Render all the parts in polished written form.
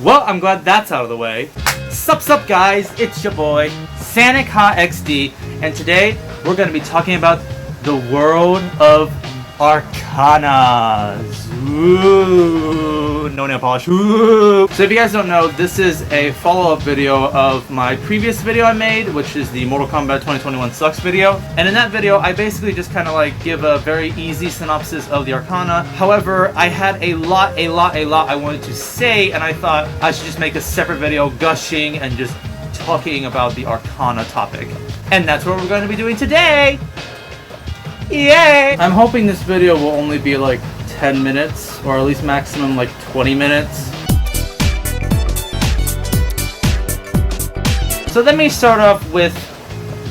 Well, I'm glad that's out of the way. Sup guys, it's your boy, SonicHaXD, and today we're going to be talking about the world of Arcana. Ooh, no nail polish. Ooh. So if you guys don't know, this is a follow-up video of my previous video I made, which is the Mortal Kombat 2021 Sucks video. And in that video, I basically just kind of like give a very easy synopsis of the Arcana. However, I had a lot I wanted to say, and I thought I should just make a separate video gushing and just talking about the Arcana topic. And that's what we're going to be doing today. Yay! I'm hoping this video will only be like 10 minutes, or at least maximum like 20 minutes. So let me start off with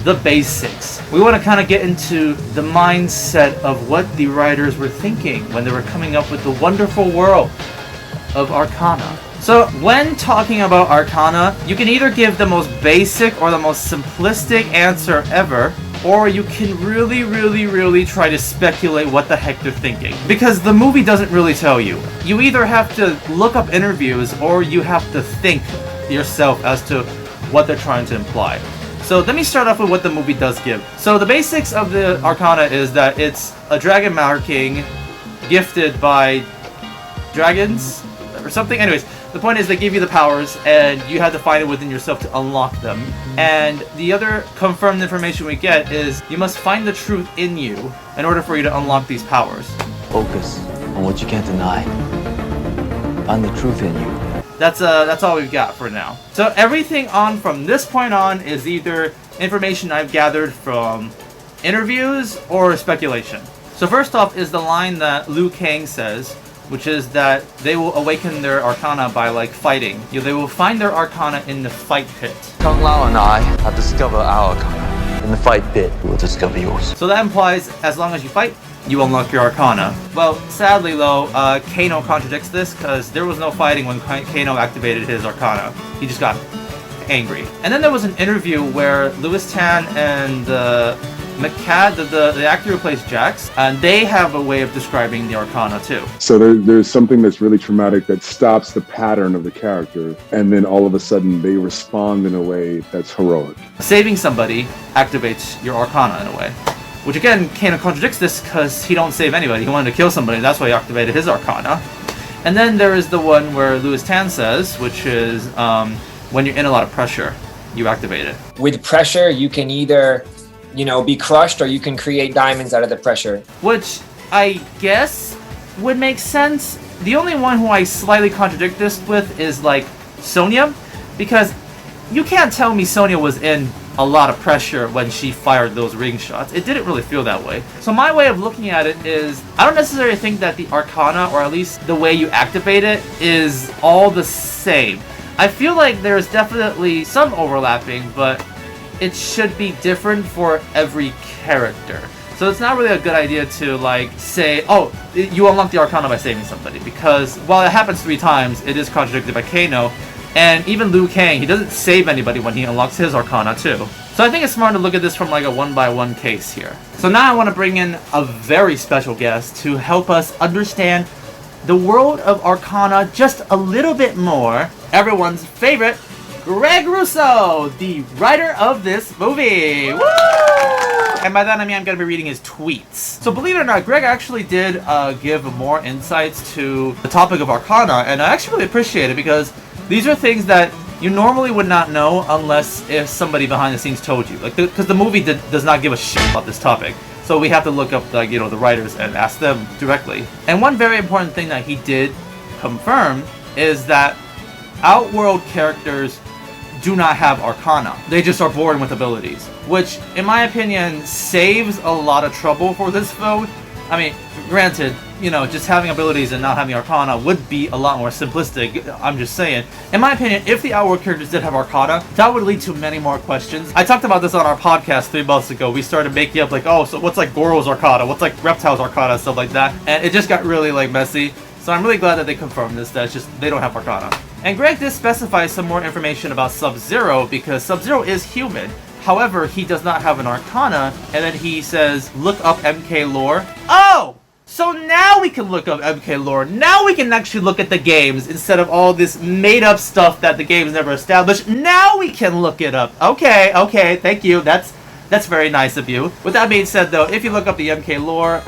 the basics. We want to kind of get into the mindset of what the writers were thinking when they were coming up with the wonderful world of Arcana. So when talking about Arcana, you can either give the most basic or the most simplistic answer ever, or you can really try to speculate what the heck they're thinking. Because the movie doesn't really tell you. You either have to look up interviews or you have to think yourself as to what they're trying to imply. So let me start off with what the movie does give. So the basics of the Arcana is that it's a dragon marking gifted by dragons or something. Anyways, the point is they give you the powers and you have to find it within yourself to unlock them. And the other confirmed information we get is you must find the truth in you in order for you to unlock these powers. Focus on what you can't deny. Find the truth in you. That's all we've got for now. So everything on from this point on is either information I've gathered from interviews or speculation. So first off is the line that Liu Kang says, which is that they will awaken their Arcana by like fighting. They will find their Arcana in the fight pit. Kung Lao and I have discovered our Arcana. In the fight pit, we will discover yours. So that implies as long as you fight, you unlock your Arcana. Well, sadly though, Kano contradicts this because there was no fighting when Kano activated his Arcana. He just got angry. And then there was an interview where Lewis Tan and McCad, the actor who plays Jax, and they have a way of describing the Arcana too. So there's something that's really traumatic that stops the pattern of the character, and then all of a sudden they respond in a way that's heroic. Saving somebody activates your Arcana in a way. Which again, Kano contradicts this because he don't save anybody. He wanted to kill somebody, that's why he activated his Arcana. And then there is the one where Lewis Tan says, which is when you're in a lot of pressure, you activate it. With pressure, you can either be crushed, or you can create diamonds out of the pressure. Which I guess would make sense. The only one who I slightly contradict this with is like Sonya, because you can't tell me Sonya was in a lot of pressure when she fired those ring shots. It didn't really feel that way. So my way of looking at it is, I don't necessarily think that the Arcana, or at least the way you activate it, is all the same. I feel like there's definitely some overlapping, but it should be different for every character. So it's not really a good idea to like say, oh, you unlock the Arcana by saving somebody, because while it happens 3 times, it is contradicted by Kano, and even Liu Kang, he doesn't save anybody when he unlocks his Arcana too. So I think it's smart to look at this from like a one-by-one case here. So now I want to bring in a very special guest to help us understand the world of Arcana just a little bit more. Everyone's favorite, Greg Russo, the writer of this movie. Woo! And by that I mean I'm going to be reading his tweets. So believe it or not, Greg actually did give more insights to the topic of Arcana, and I actually really appreciate it because these are things that you normally would not know unless if somebody behind the scenes told you. Like, because the movie does not give a shit about this topic. So we have to look up the writers and ask them directly. And one very important thing that he did confirm is that Outworld characters do not have Arcana. They just are born with abilities, which in my opinion saves a lot of trouble for this film. I mean, granted, just having abilities and not having Arcana would be a lot more simplistic. I'm just saying. In my opinion, if the Outworld characters did have Arcana, that would lead to many more questions. I talked about this on our podcast 3 months ago. We started making up like, oh, so what's like Goro's Arcana? What's like Reptile's Arcana? Stuff like that. And it just got really like messy. So I'm really glad that they confirmed this, that it's just they don't have Arcana. And Greg did specify some more information about Sub-Zero, because Sub-Zero is human. However, he does not have an Arcana, and then he says, look up MK lore. Oh! So now we can look up MK lore. Now we can actually look at the games instead of all this made-up stuff that the games never established. Now we can look it up. Okay, thank you. That's very nice of you. With that being said, though, if you look up the MK lore,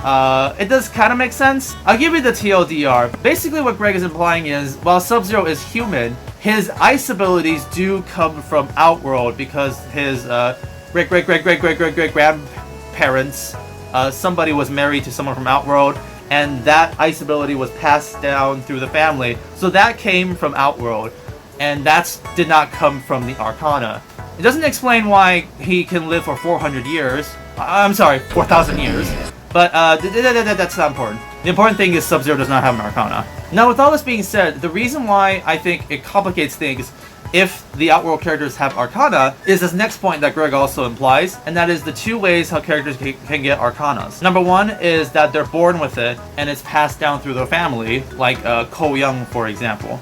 it does kind of make sense. I'll give you the TLDR. Basically, what Greg is implying is, while Sub-Zero is human, his ice abilities do come from Outworld because his great-great-great-great-great-great-grandparents, somebody was married to someone from Outworld, and that ice ability was passed down through the family. So that came from Outworld, and that did not come from the Arcana. It doesn't explain why he can live for 400 years. I'm sorry, 4,000 years. But that's not important. The important thing is Sub-Zero does not have an Arcana. Now, with all this being said, the reason why I think it complicates things if the Outworld characters have Arcana is this next point that Greg also implies, and that is the two ways how characters can get Arcanas. Number one is that they're born with it, and it's passed down through their family, like Ko Young, for example.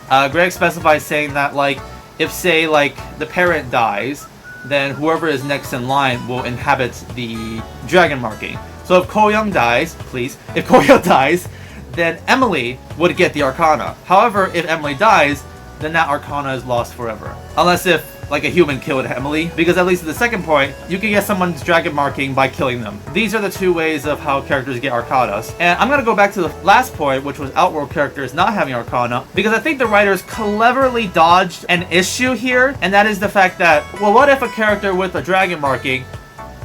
Greg specifies saying that, like, if, say, like, the parent dies, then whoever is next in line will inhabit the dragon marking. So if Ko Young dies, if Ko Young dies, then Emily would get the Arcana. However, if Emily dies, then that Arcana is lost forever. Unless if, like, a human killed Emily, because at least at the second point, you can get someone's dragon marking by killing them. These are the two ways of how characters get Arcanas. And I'm gonna go back to the last point, which was Outworld characters not having Arcana, because I think the writers cleverly dodged an issue here, and that is the fact that, well, what if a character with a dragon marking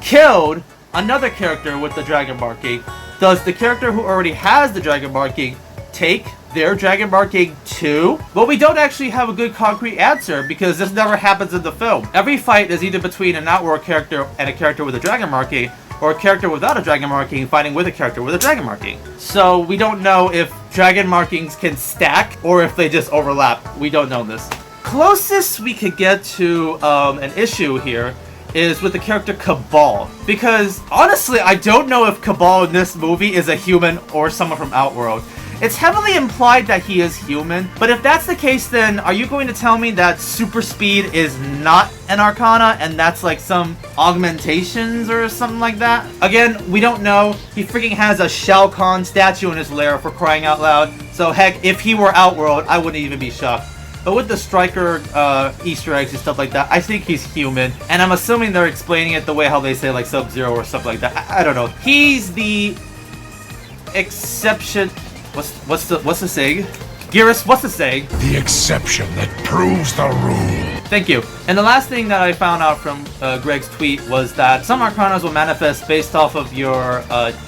killed another character with the dragon marking? Does the character who already has the dragon marking take their dragon marking too? Well, we don't actually have a good concrete answer because this never happens in the film. Every fight is either between an Outworld character and a character with a dragon marking, or a character without a dragon marking fighting with a character with a dragon marking. So we don't know if dragon markings can stack or if they just overlap. We don't know this. Closest we could get to an issue here is with the character Cabal, because honestly I don't know if Cabal in this movie is a human or someone from Outworld. It's heavily implied that he is human, but if that's the case, then are you going to tell me that super speed is not an Arcana and that's like some augmentations or something like that? Again, we don't know. He freaking has a Shao Kahn statue in his lair, for crying out loud. So heck, if he were Outworld, I wouldn't even be shocked. But with the Striker Easter eggs and stuff like that, I think he's human. And I'm assuming they're explaining it the way how they say like Sub-Zero or stuff like that. I don't know. He's the exception. What's the saying? Gearus, what's the saying? The exception that proves the rule. Thank you. And the last thing that I found out from Greg's tweet was that some Arcanas will manifest based off of your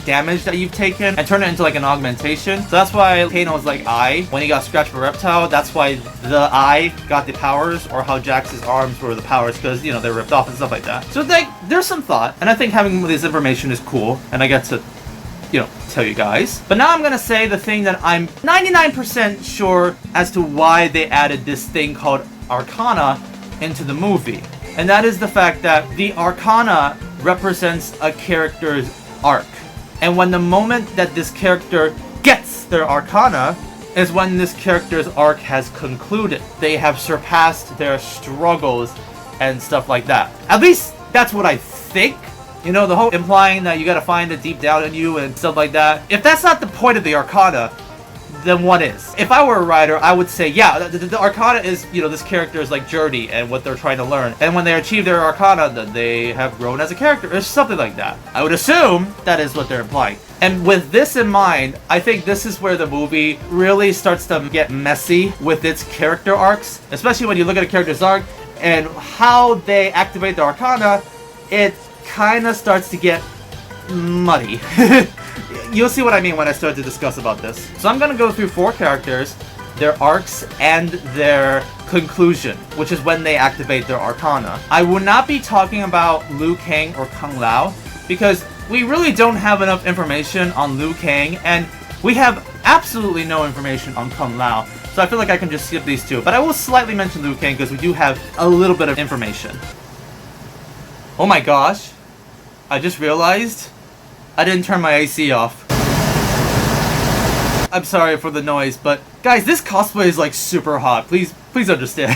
damage that you've taken and turn it into like an augmentation. So that's why Kano was like eye when he got scratched by a reptile. That's why the eye got the powers, or how Jax's arms were the powers, because, you know, they're ripped off and stuff like that. So like, there's some thought, and I think having this information is cool, and I get to, you know, tell you guys. But now I'm gonna say the thing that I'm 99% sure as to why they added this thing called Arcana into the movie. And that is the fact that the Arcana represents a character's arc. And when the moment that this character gets their Arcana is when this character's arc has concluded. They have surpassed their struggles and stuff like that. At least that's what I think. You know, the whole implying that you gotta find it deep down in you and stuff like that. If that's not the point of the Arcana, then what is? If I were a writer, I would say, yeah, the Arcana is, you know, this character's like journey and what they're trying to learn. And when they achieve their Arcana, then they have grown as a character, or something like that. I would assume that is what they're implying. And with this in mind, I think this is where the movie really starts to get messy with its character arcs. Especially when you look at a character's arc and how they activate the Arcana, it kind of starts to get muddy. You'll see what I mean when I start to discuss about this. So I'm going to go through 4 characters, their arcs, and their conclusion, which is when they activate their Arcana. I will not be talking about Liu Kang or Kung Lao, because we really don't have enough information on Liu Kang, and we have absolutely no information on Kung Lao. So I feel like I can just skip these 2. But I will slightly mention Liu Kang because we do have a little bit of information. Oh my gosh, I just realized I didn't turn my AC off. I'm sorry for the noise, but guys, this cosplay is like super hot. Please understand.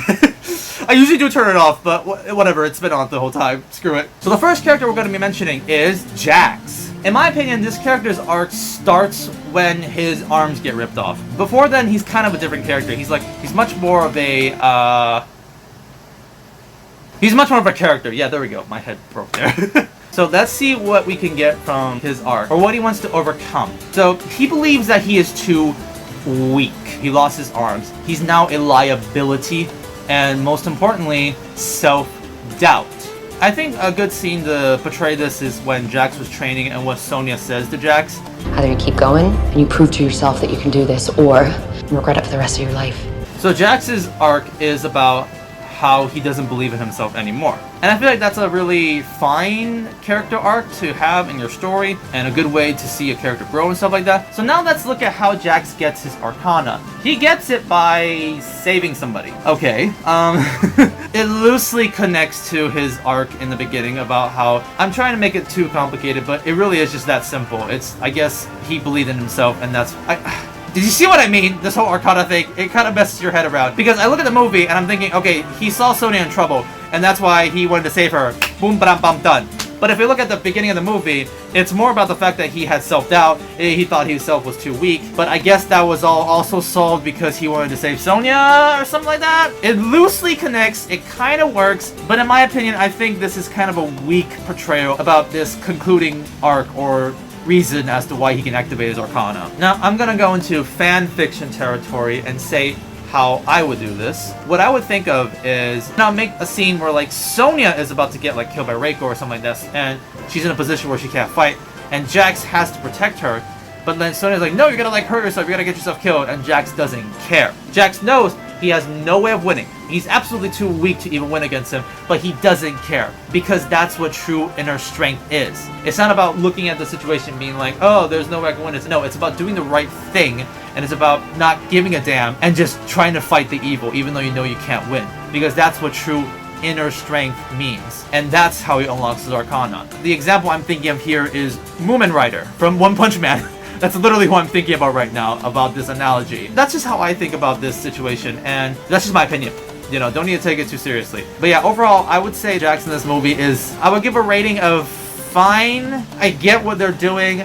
I usually do turn it off, but whatever, it's been on the whole time. Screw it. So the first character we're going to be mentioning is Jax. In my opinion, this character's arc starts when his arms get ripped off. Before then, he's kind of a different character. He's much more of a, he's much more of a character. Yeah, there we go. My head broke there. So let's see what we can get from his arc, or what he wants to overcome. So he believes that he is too weak. He lost his arms. He's now a liability, and most importantly, self-doubt. I think a good scene to portray this is when Jax was training and what Sonya says to Jax. Either you keep going and you prove to yourself that you can do this, or you regret it for the rest of your life. So Jax's arc is about how he doesn't believe in himself anymore. And I feel like that's a really fine character arc to have in your story, and a good way to see a character grow and stuff like that. So now let's look at how Jax gets his Arcana. He gets it by saving somebody. Okay, it loosely connects to his arc in the beginning about how, I'm trying to make it too complicated, but it really is just that simple. It's, I guess, he believed in himself, and that's, did you see what I mean? This whole Arcana thing, it kind of messes your head around. Because I look at the movie and I'm thinking, okay, he saw Sonya in trouble, and that's why he wanted to save her. Boom, bam, bam, done. But if you look at the beginning of the movie, it's more about the fact that he had self-doubt. He thought himself was too weak. But I guess that was all also solved because he wanted to save Sonya or something like that. It loosely connects, it kind of works. But in my opinion, I think this is kind of a weak portrayal about this concluding arc or reason as to why he can activate his Arcana. Now, I'm gonna go into fan fiction territory and say how I would do this. What I would think of is, now make a scene where like Sonya is about to get like killed by Reiko or something like that, and she's in a position where she can't fight, and Jax has to protect her, but then Sonya's like, no, you're gonna like hurt yourself, you're gonna get yourself killed, and Jax doesn't care. Jax knows he has no way of winning. He's absolutely too weak to even win against him, but he doesn't care, because that's what true inner strength is. It's not about looking at the situation being like, oh, there's no way I can win. No, it's about doing the right thing, and it's about not giving a damn and just trying to fight the evil, even though you know you can't win, because that's what true inner strength means, and that's how he unlocks his Arcana. The example I'm thinking of here is Moomin Rider from One Punch Man. That's literally who I'm thinking about right now, about this analogy. That's just how I think about this situation, and that's just my opinion. You know, don't need to take it too seriously. But yeah, overall, I would say Jax in this movie is, I would give a rating of fine. I get what they're doing.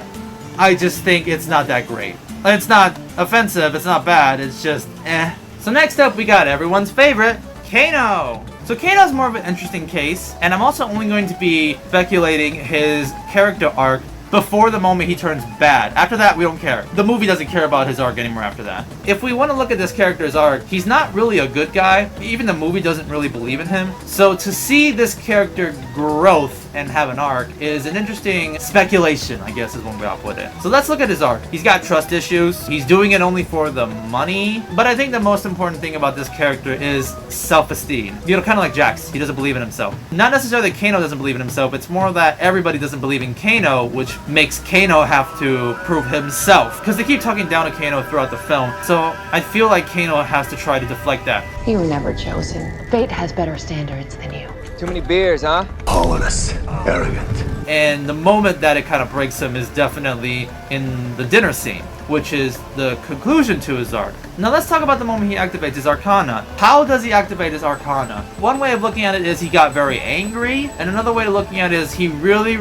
I just think it's not that great. It's not offensive, it's not bad, it's just eh. So next up, we got everyone's favorite, Kano. So Kano's more of an interesting case, and I'm also only going to be speculating his character arc before the moment he turns bad. After that, we don't care. The movie doesn't care about his arc anymore after that. If we want to look at this character's arc, he's not really a good guy. Even the movie doesn't really believe in him. So to see this character growth and have an arc is an interesting speculation, I guess is one way I'll put it. So let's look at his arc. He's got trust issues. He's doing it only for the money. But I think the most important thing about this character is self-esteem. You know, kind of like Jax. He doesn't believe in himself. Not necessarily that Kano doesn't believe in himself. It's more that everybody doesn't believe in Kano, which makes Kano have to prove himself. Because they keep talking down to Kano throughout the film. So I feel like Kano has to try to deflect that. You were never chosen. Fate has better standards than you. Too many beers, huh? Powerless, arrogant. And the moment that it kind of breaks him is definitely in the dinner scene, which is the conclusion to his arc. Now let's talk about the moment he activates his Arcana. How does he activate his Arcana? One way of looking at it is he got very angry, and another way of looking at it is he really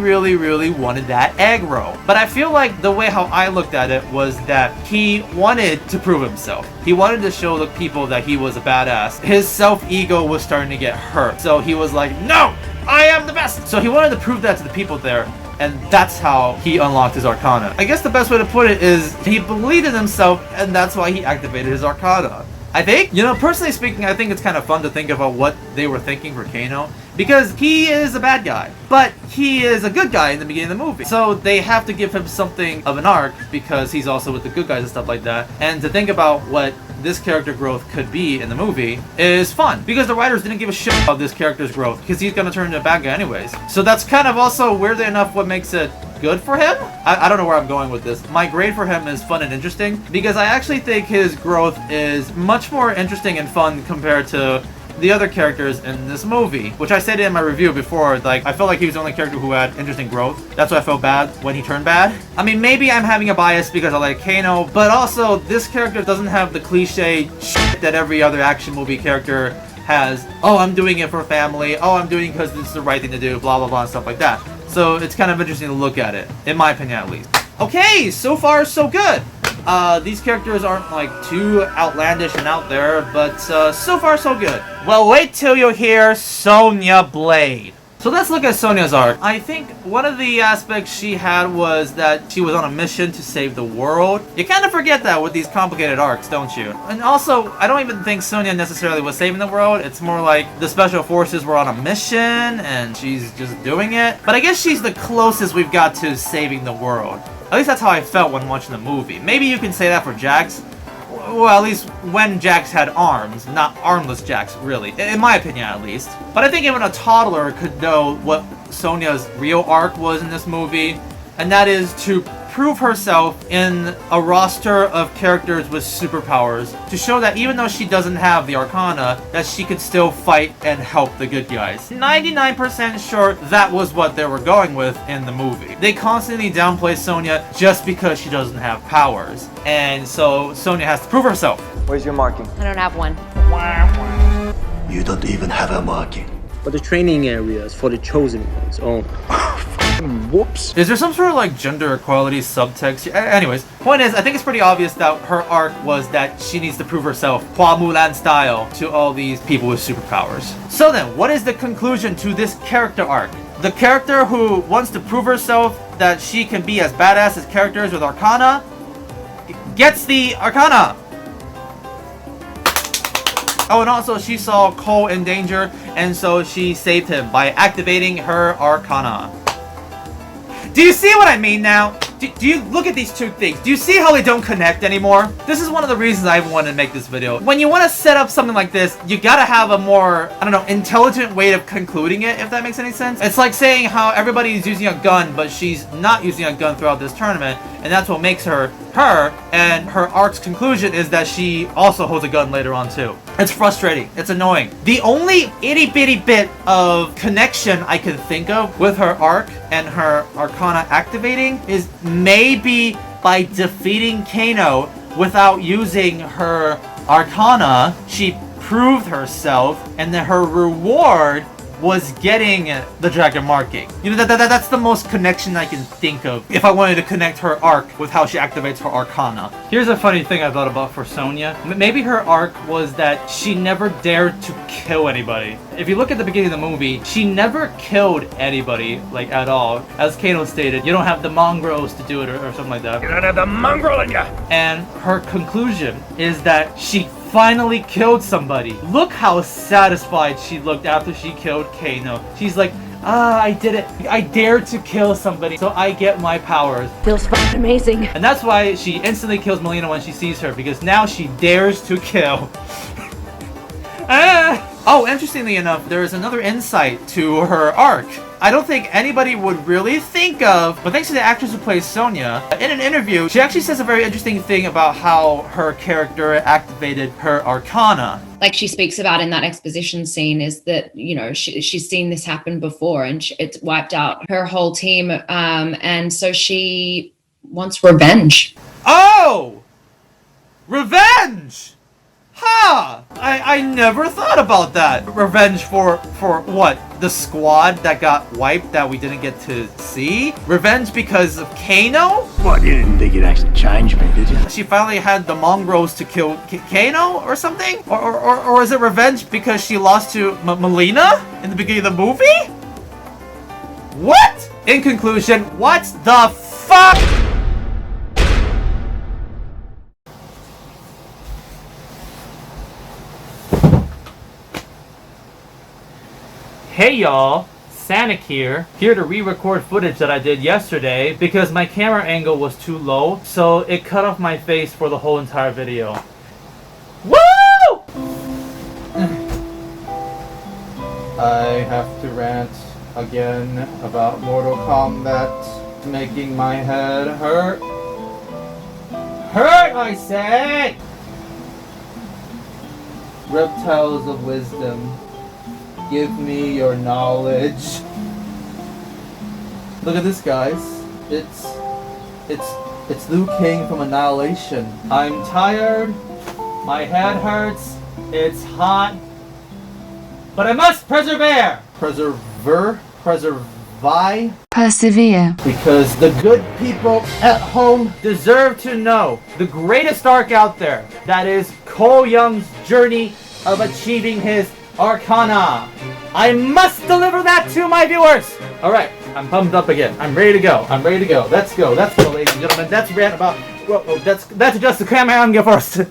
wanted that aggro. But I feel like the way how I looked at it was that he wanted to prove himself. He wanted to show the people that he was a badass. His self-ego was starting to get hurt. So he was like, no, I am the best. So he wanted to prove that to the people there. And that's how he unlocked his Arcana. I guess the best way to put it is he believed in himself, and that's why he activated his Arcana. I think, you know, personally speaking, I think it's kind of fun to think about what they were thinking for Kano, because he is a bad guy, but he is a good guy in the beginning of the movie. So they have to give him something of an arc because he's also with the good guys and stuff like that. And to think about what this character growth could be in the movie is fun, because the writers didn't give a shit about this character's growth because he's gonna turn into a bad guy anyways. So that's kind of also weirdly enough what makes it good for him. I don't know where I'm going with this. My grade for him is fun and interesting because I actually think his growth is much more interesting and fun compared to the other characters in this movie, which I said in my review before, like, I felt like he was the only character who had interesting growth. That's why I felt bad when he turned bad. I mean, maybe I'm having a bias because I like Kano, but also this character doesn't have the cliche shit that every other action movie character has. Oh, I'm doing it for family. Oh, I'm doing it because this is the right thing to do, blah, blah, blah, and stuff like that. So it's kind of interesting to look at it, in my opinion at least. Okay, so far so good. These characters aren't like too outlandish and out there, but so far so good. Well, wait till you hear Sonya Blade. So let's look at Sonya's arc. I think one of the aspects she had was that she was on a mission to save the world. You kind of forget that with these complicated arcs, don't you? And also, I don't even think Sonya necessarily was saving the world. It's more like the special forces were on a mission and she's just doing it. But I guess she's the closest we've got to saving the world. At least that's how I felt when watching the movie. Maybe you can say that for Jax. Well, at least when Jax had arms, not armless Jax, really. In my opinion, at least. But I think even a toddler could know what Sonya's real arc was in this movie, and that is to prove herself in a roster of characters with superpowers, to show that even though she doesn't have the Arcana, that she could still fight and help the good guys. 99% sure that was what they were going with in the movie. They constantly downplay Sonya just because she doesn't have powers, and so Sonya has to prove herself. Where's your marking? I don't have one. You don't even have a marking. But the training area is for the chosen ones only. Whoops. Is there some sort of like gender equality subtext? Anyways, point is, I think it's pretty obvious that her arc was that she needs to prove herself, Hua Mulan style, to all these people with superpowers. So then, what is the conclusion to this character arc? The character who wants to prove herself that she can be as badass as characters with Arcana gets the Arcana. Oh, and also she saw Cole in danger, and so she saved him by activating her Arcana. Do you see what I mean now? Do you look at these two things? Do you see how they don't connect anymore? This is one of the reasons I wanted to make this video. When you want to set up something like this, you gotta have a more, I don't know, intelligent way of concluding it, if that makes any sense. It's like saying how everybody is using a gun, but she's not using a gun throughout this tournament, and that's what makes her her, and her arc's conclusion is that she also holds a gun later on too. It's frustrating. It's annoying. The only itty-bitty bit of connection I can think of with her arc and her Arcana activating is maybe by defeating Kano without using her Arcana. She proved herself, and then her reward was getting the dragon marking. You know, that's the most connection I can think of if I wanted to connect her arc with how she activates her Arcana. Here's a funny thing I thought about for Sonya. Maybe her arc was that she never dared to kill anybody. If you look at the beginning of the movie, she never killed anybody, like, at all. As Kano stated, you don't have the mongrels to do it, or something like that. You don't have the mongrel in ya! And her conclusion is that she finally killed somebody. Look how satisfied she looked after she killed Kano. She's like, I did it. I dared to kill somebody, so I get my powers. Feels fucking amazing. And that's why she instantly kills Melina when she sees her, because now she dares to kill. Oh, interestingly enough, there is another insight to her arc. I don't think anybody would really think of, but thanks to the actress who plays Sonya, in an interview, she actually says a very interesting thing about how her character activated her Arcana. Like she speaks about in that exposition scene is that, you know, she's seen this happen before, and it's wiped out her whole team. And so she wants revenge. Oh! Revenge! Ha! I never thought about that. Revenge for what? The squad that got wiped that we didn't get to see? Revenge because of Kano? What, you didn't think you'd actually change me, did you? She finally had the mongrels to kill Kano or something? Or is it revenge because she lost to Melina in the beginning of the movie? What? In conclusion, what the fuck? Hey y'all, Sonic here to re-record footage that I did yesterday because my camera angle was too low, so it cut off my face for the whole entire video. Woo! I have to rant again about Mortal Kombat making my head hurt. Hurt, I say! Reptiles of wisdom. Give me your knowledge. Look at this, guys. It's Liu Kang from Annihilation. I'm tired. My head hurts. It's hot. But I must persevere. Persevere. Vi. Persevere. Because the good people at home deserve to know the greatest arc out there. That is Ko Young's journey of achieving his Arcana. I must deliver that to my viewers. All right, I'm pumped up again. I'm ready to go. Let's go, ladies and gentlemen. That's rant about. Well, that's just the camera first.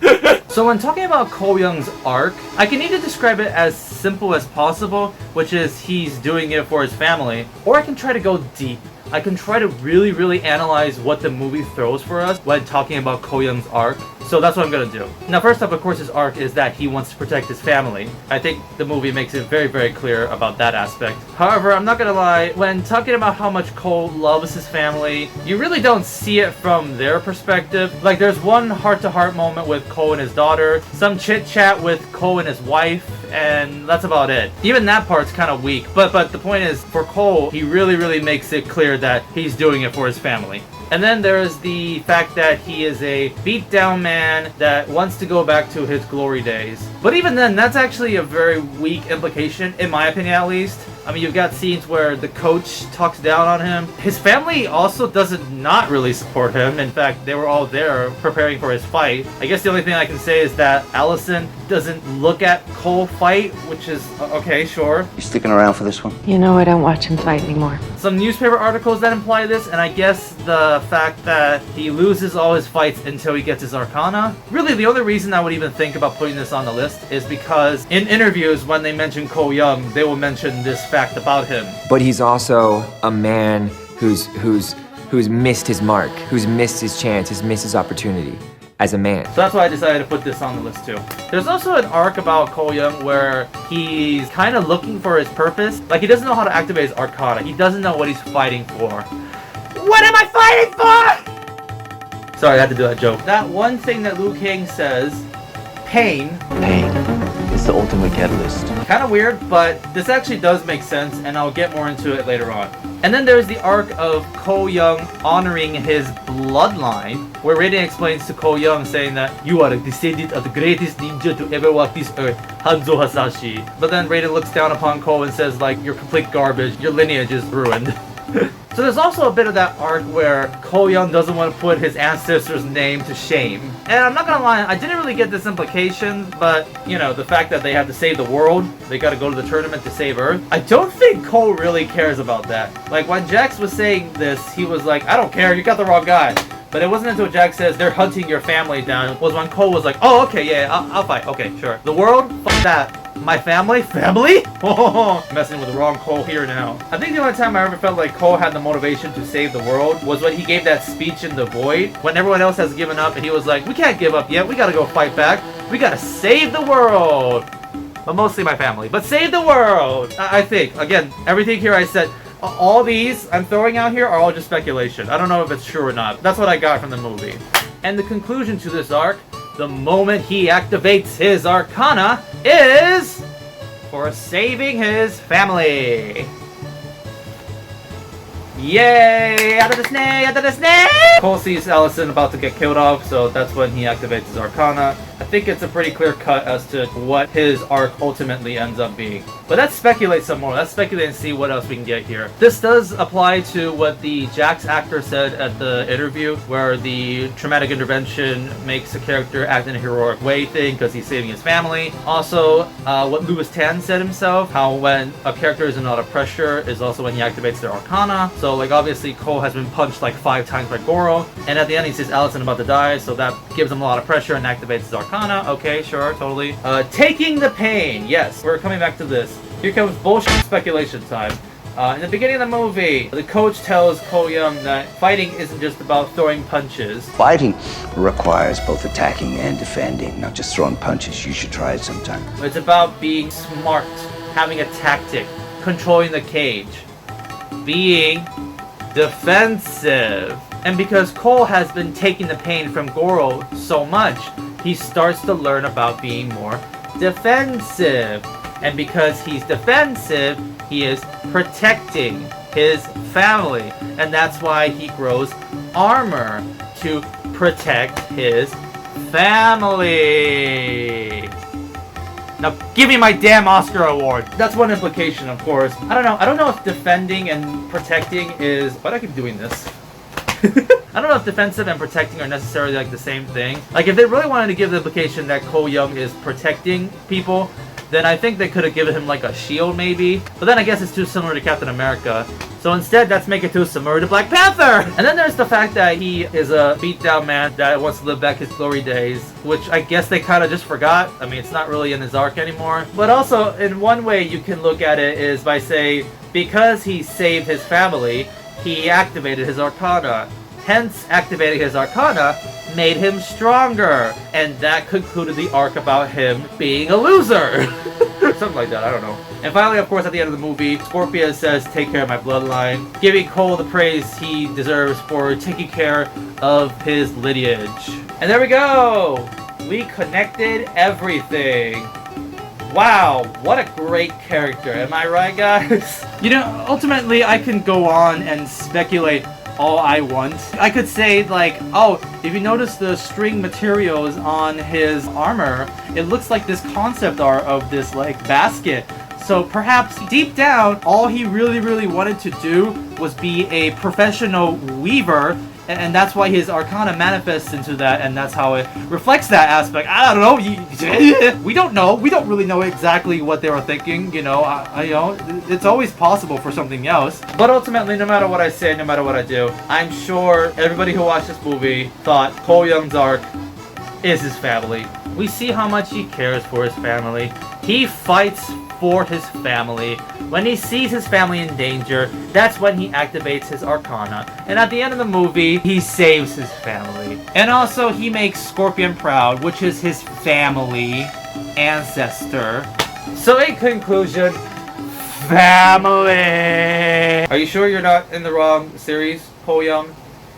So when talking about Ko Young's arc, I can either describe it as simple as possible, which is he's doing it for his family, or I can try to go deep. I can try to really analyze what the movie throws for us when talking about Ko Young's arc. So that's what I'm gonna do. Now, first up, of course, his arc is that he wants to protect his family. I think the movie makes it very clear about that aspect. However, I'm not gonna lie, when talking about how much Ko loves his family, you really don't see it from their perspective. Like, there's one heart-to-heart moment with Ko and his daughter, some chit-chat with Ko and his wife, and that's about it. Even that part's kind of weak, but the point is, for Ko, he really makes it clear that he's doing it for his family. And then there's the fact that he is a beat-down man that wants to go back to his glory days. But even then, that's actually a very weak implication, in my opinion at least. I mean, you've got scenes where the coach talks down on him. His family also doesn't not really support him. In fact, they were all there preparing for his fight. I guess the only thing I can say is that Allison doesn't look at Cole fight, which is, okay, sure. You sticking around for this one? You know I don't watch him fight anymore. Some newspaper articles that imply this, and I guess the fact that he loses all his fights until he gets his Arcana. Really, the only reason I would even think about putting this on the list is because in interviews, when they mention Ko Young, they will mention this fact about him. But he's also a man who's missed his mark, who's missed his chance, has missed his opportunity as a man. So that's why I decided to put this on the list too. There's also an arc about Ko Young where he's kind of looking for his purpose. Like, he doesn't know how to activate his Arcana. He doesn't know what he's fighting for. What am I fighting for? Sorry, I had to do that joke. That one thing that Liu Kang says, pain. Pain is the ultimate catalyst. Kind of weird, but this actually does make sense, and I'll get more into it later on. And then there's the arc of Ko Young honoring his bloodline, where Raiden explains to Ko Young saying that you are a descendant of the greatest ninja to ever walk this earth, Hanzo Hasashi. But then Raiden looks down upon Ko and says, like, you're complete garbage, your lineage is ruined. So there's also a bit of that arc where Ko Young doesn't want to put his ancestors' name to shame. And I'm not gonna lie, I didn't really get this implication, but, you know, the fact that they have to save the world, they gotta go to the tournament to save Earth, I don't think Ko really cares about that. Like, when Jax was saying this, he was like, I don't care, you got the wrong guy. But it wasn't until Jax says they're hunting your family down, was when Ko was like, oh, okay, yeah, I'll fight, okay, sure. The world? Fuck that. My family? Family? Oh, messing with the wrong Cole here now. I think the only time I ever felt like Cole had the motivation to save the world was when he gave that speech in the void, when everyone else has given up and he was like, we can't give up yet, we gotta go fight back. We gotta save the world. But mostly my family. But save the world! I think, again, everything here I said, all these I'm throwing out here are all just speculation. I don't know if it's true or not. That's what I got from the movie. And the conclusion to this arc, the moment he activates his Arcana, is for saving his family. Yay! Out of the snake! Out of the snake! Cole sees Allison about to get killed off, so that's when he activates his Arcana. I think it's a pretty clear cut as to what his arc ultimately ends up being. But let's speculate some more. Let's speculate and see what else we can get here. This does apply to what the Jax actor said at the interview, where the traumatic intervention makes a character act in a heroic way thing because he's saving his family. Also, what Louis Tan said himself, how when a character is in a lot of pressure is also when he activates their Arcana. So, like, obviously Cole has been punched like 5 times by Goro, and at the end he sees Allison about to die, so that gives him a lot of pressure and activates his Arcana. Okay, sure, totally. Taking the pain. Yes, we're coming back to this. Here comes bullshit speculation time. In the beginning of the movie, the coach tells Ko Young that fighting isn't just about throwing punches. Fighting requires both attacking and defending, not just throwing punches. You should try it sometime. It's about being smart, having a tactic, controlling the cage, being defensive. And because Cole has been taking the pain from Goro so much, he starts to learn about being more defensive. And because he's defensive, he is protecting his family. And that's why he grows armor, to protect his family. Now give me my damn Oscar award. That's one implication, of course. I don't know if defending and protecting is... Why do I keep doing this? I don't know if defensive and protecting are necessarily like the same thing. Like if they really wanted to give the implication that Cole Young is protecting people, then I think they could have given him like a shield maybe. But then I guess it's too similar to Captain America. So instead, let's make it too similar to Black Panther! And then there's the fact that he is a beat down man that wants to live back his glory days, which I guess they kind of just forgot. I mean, it's not really in his arc anymore. But also, in one way you can look at it is by saying, because he saved his family, he activated his Arcana. Hence, activating his Arcana made him stronger. And that concluded the arc about him being a loser. Something like that, I don't know. And finally, of course, at the end of the movie, Scorpia says, take care of my bloodline, giving Cole the praise he deserves for taking care of his lineage. And there we go! We connected everything. Wow, what a great character, am I right, guys? You know, ultimately, I can go on and speculate all I want. I could say, like, oh, if you notice the string materials on his armor, it looks like this concept art of this, like, basket. So perhaps deep down, all he really wanted to do was be a professional weaver, and that's why his Arcana manifests into that, and that's how it reflects that aspect. I don't know. We don't know. We don't really know exactly what they were thinking. You know, you know, it's always possible for something else. But ultimately, no matter what I say, no matter what I do, I'm sure everybody who watched this movie thought Cole Young's arc is his family. We see how much he cares for his family. He fights for his family. When he sees his family in danger, that's when he activates his Arcana. And at the end of the movie, he saves his family. And also, he makes Scorpion proud, which is his family ancestor. So in conclusion, family! Are you sure you're not in the wrong series, Cole Young?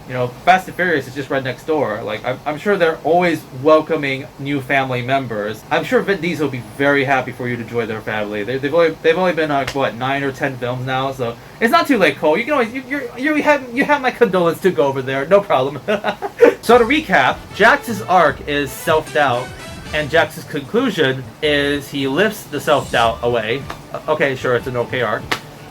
You know, Fast and Furious is just right next door. Like, I'm sure they're always welcoming new family members. I'm sure Vin Diesel will be very happy for you to join their family. They've only been what, 9 or 10 films now, so it's not too late, Cole. You can always you have my condolence to go over there, no problem. So to recap, Jax's arc is self-doubt, and Jax's conclusion is he lifts the self-doubt away. Okay, sure, it's an okay arc.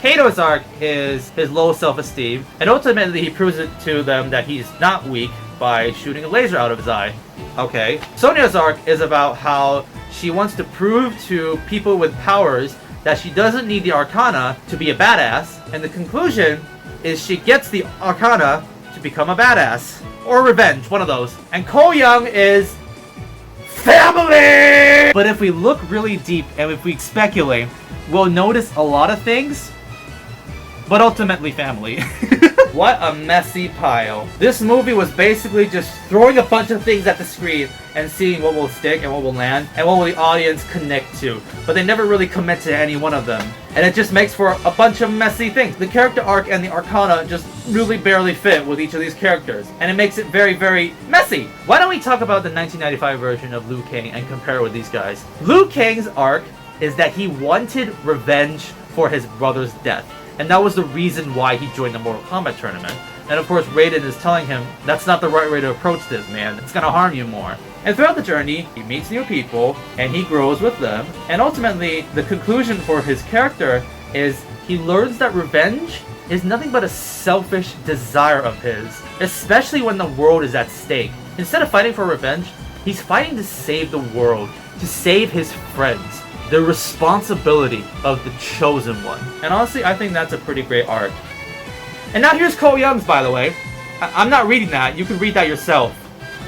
Kano's arc is his low self-esteem, and ultimately he proves it to them that he's not weak by shooting a laser out of his eye. Okay. Sonya's arc is about how she wants to prove to people with powers that she doesn't need the Arcana to be a badass, and the conclusion is she gets the Arcana to become a badass. Or revenge, one of those. And Cole Young is... family! But if we look really deep and if we speculate, we'll notice a lot of things, but ultimately family. What a messy pile. This movie was basically just throwing a bunch of things at the screen and seeing what will stick and what will land and what will the audience connect to. But they never really commit to any one of them. And it just makes for a bunch of messy things. The character arc and the Arcana just really barely fit with each of these characters. And it makes it very messy. Why don't we talk about the 1995 version of Liu Kang and compare it with these guys? Liu Kang's arc is that he wanted revenge for his brother's death. And that was the reason why he joined the Mortal Kombat tournament. And of course, Raiden is telling him, that's not the right way to approach this, man. It's gonna harm you more. And throughout the journey, he meets new people, and he grows with them. And ultimately, the conclusion for his character is he learns that revenge is nothing but a selfish desire of his, especially when the world is at stake. Instead of fighting for revenge, he's fighting to save the world, to save his friends. The responsibility of the chosen one. And honestly, I think that's a pretty great arc. And now here's Cole Young's, by the way. I'm not reading that. You can read that yourself.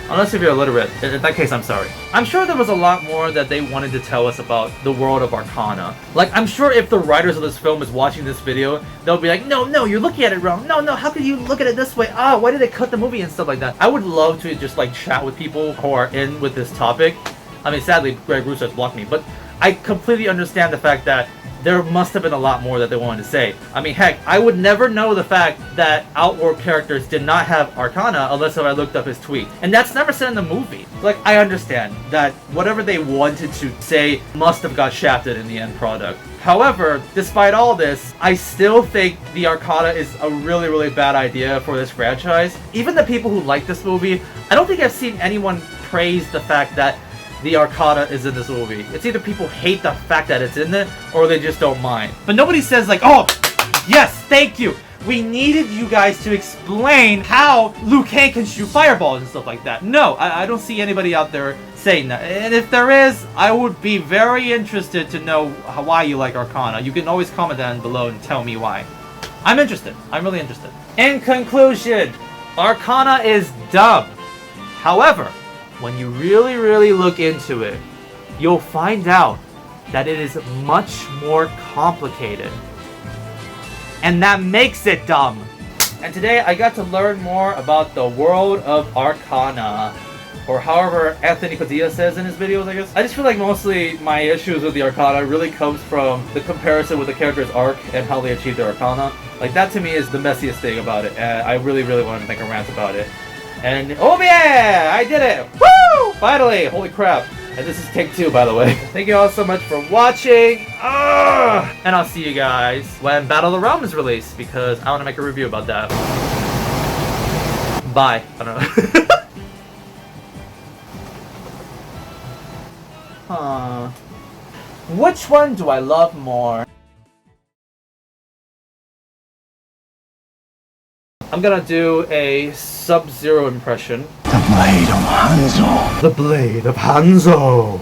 Unless if you're illiterate. In that case, I'm sorry. I'm sure there was a lot more that they wanted to tell us about the world of Arcana. Like, I'm sure if the writers of this film is watching this video, they'll be like, no, you're looking at it wrong. No, how could you look at it this way? Why did they cut the movie and stuff like that? I would love to just, like, chat with people who are in with this topic. I mean, sadly, Greg Roost has blocked me, but I completely understand the fact that there must have been a lot more that they wanted to say. I mean, heck, I would never know the fact that Outworld characters did not have Arcana unless I looked up his tweet. And that's never said in the movie. Like, I understand that whatever they wanted to say must have got shafted in the end product. However, despite all this, I still think the Arcana is a really bad idea for this franchise. Even the people who like this movie, I don't think I've seen anyone praise the fact that the Arcana is in this movie. It's either people hate the fact that it's in it, or they just don't mind. But nobody says like, oh, yes, thank you. We needed you guys to explain how Liu Kang can shoot fireballs and stuff like that. No, I don't see anybody out there saying that. And if there is, I would be very interested to know why you like Arcana. You can always comment down below and tell me why. I'm interested. I'm really interested. In conclusion, Arcana is dumb. However, when you really look into it, you'll find out that it is much more complicated. And that makes it dumb. And today I got to learn more about the world of Arcana, or however Anthony Padilla says in his videos, I guess. I just feel like mostly my issues with the Arcana really comes from the comparison with the character's arc and how they achieve their Arcana. Like, that to me is the messiest thing about it, and I really wanted to make a rant about it. And oh yeah, I did it! Woo! Finally! Holy crap. And this is take 2, by the way. Thank you all so much for watching. And I'll see you guys when Battle of the Realm is released, because I want to make a review about that. Bye. I don't know. Huh. Which one do I love more? I'm gonna do a Sub-Zero impression. The blade of Hanzo. The blade of Hanzo.